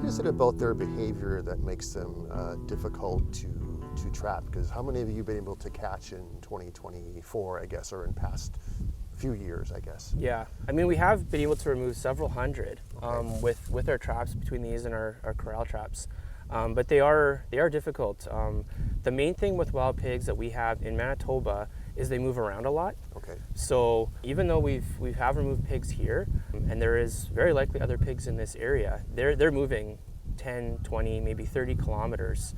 What is it about their behavior that makes them difficult to trap? Because how many have you been able to catch in 2024, I guess, or in past few years, I guess? Yeah, I mean, we have been able to remove several hundred with our traps, between these and our corral traps. But they are difficult. The main thing with wild pigs that we have in Manitoba is they move around a lot. Okay. So even though we have removed pigs here, and there is very likely other pigs in this area, they're moving 10, 20, maybe 30 kilometers,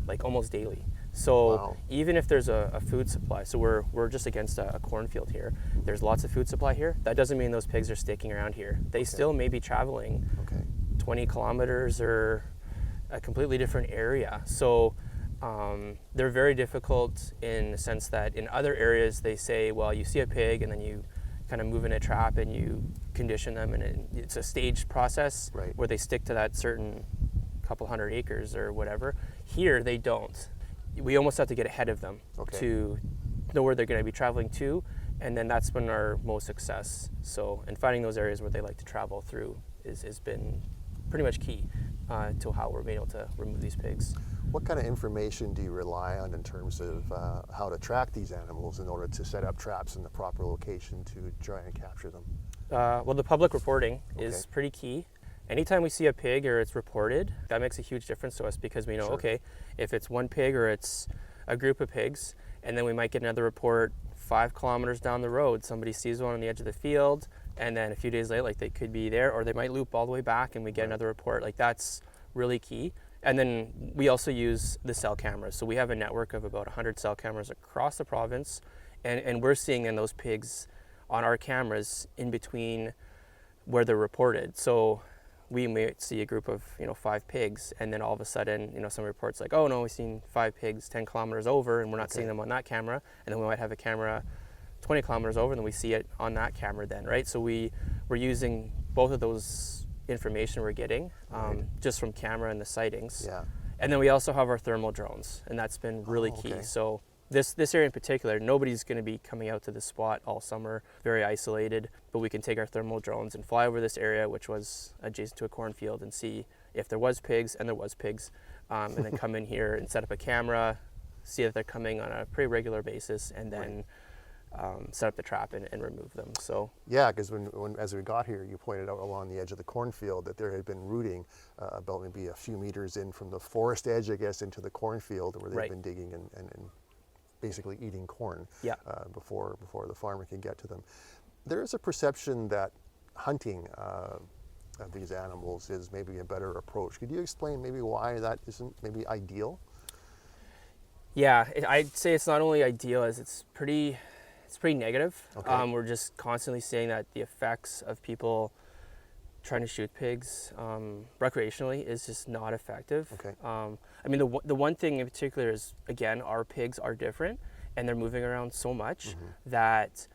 like almost daily. So Wow. even if there's a food supply, so we're just against a cornfield here, there's lots of food supply here, that doesn't mean those pigs are sticking around here. They still may be traveling 20 kilometers or a completely different area. So they're very difficult in the sense that in other areas they say, well, you see a pig and then you kind of move in a trap and you condition them, and it's a staged process where they stick to that certain couple hundred acres or whatever. Here they don't. We almost have to get ahead of them to know where they're going to be traveling to, and then that's been our most success. So, and finding those areas where they like to travel through has been pretty much key to how we're being able to remove these pigs. What kind of information do you rely on in terms of how to track these animals in order to set up traps in the proper location to try and capture them? Well, the public reporting is pretty key. Anytime we see a pig or it's reported, that makes a huge difference to us, because we know, okay, if it's one pig or it's a group of pigs, and then we might get another report 5 kilometers down the road, somebody sees one on the edge of the field, and then a few days later, like, they could be there, or they might loop all the way back and we get another report. Like, that's really key. And then we also use the cell cameras. So we have a network of about 100 cell cameras across the province, and we're seeing then those pigs on our cameras in between where they're reported. So we may see a group of 5 pigs, and then all of a sudden, some reports like, oh no, we've seen 5 pigs 10 kilometers over, and we're not seeing them on that camera. And then we might have a camera 20 kilometers over, and then we see it on that camera then, right? So we're using both of those information we're getting just from camera and the sightings. And then we also have our thermal drones, and that's been really key. So this area in particular, nobody's going to be coming out to this spot all summer, very isolated, but we can take our thermal drones and fly over this area, which was adjacent to a cornfield, and see if there was pigs, and there was pigs, and then come in here and set up a camera, see if they're coming on a pretty regular basis, and then set up the trap and remove them. So yeah, because when as we got here, you pointed out along the edge of the cornfield that there had been rooting about maybe a few meters in from the forest edge, I guess, into the cornfield, where they've been digging and basically eating corn before the farmer can get to them. There is a perception that hunting of these animals is maybe a better approach. Could you explain maybe why that isn't maybe ideal? Yeah, I'd say it's not only ideal, as it's pretty negative. We're just constantly seeing that the effects of people trying to shoot pigs recreationally is just not effective. I mean, the one thing in particular is, again, our pigs are different, and they're moving around so much that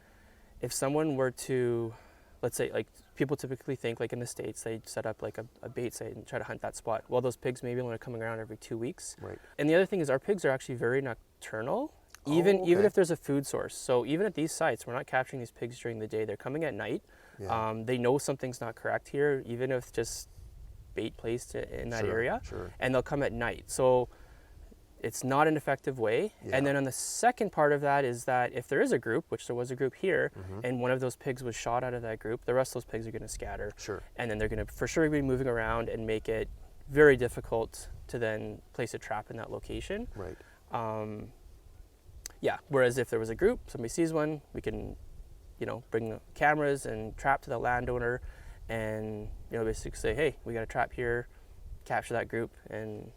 if someone were to, let's say, like, people typically think, like in the States, they set up like a bait site and try to hunt that spot. Well, those pigs maybe only coming around every 2 weeks. And the other thing is, our pigs are actually very nocturnal. Even if there's a food source. So even at these sites, we're not capturing these pigs during the day. They're coming at night. They know something's not correct here, even if just bait placed in that area. And they'll come at night. So it's not an effective way. And then on the second part of that is that if there is a group, which there was a group here, and one of those pigs was shot out of that group, the rest of those pigs are going to scatter. And then they're going to for sure be moving around and make it very difficult to then place a trap in that location. Yeah, whereas if there was a group, somebody sees one, we can, bring the cameras and trap to the landowner, and, basically say, hey, we got a trap here, capture that group and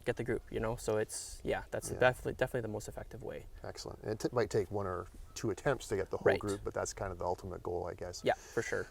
get the group, So it's, that's definitely the most effective way. Excellent. And it might take 1 or 2 attempts to get the whole group, but that's kind of the ultimate goal, I guess. Yeah, for sure.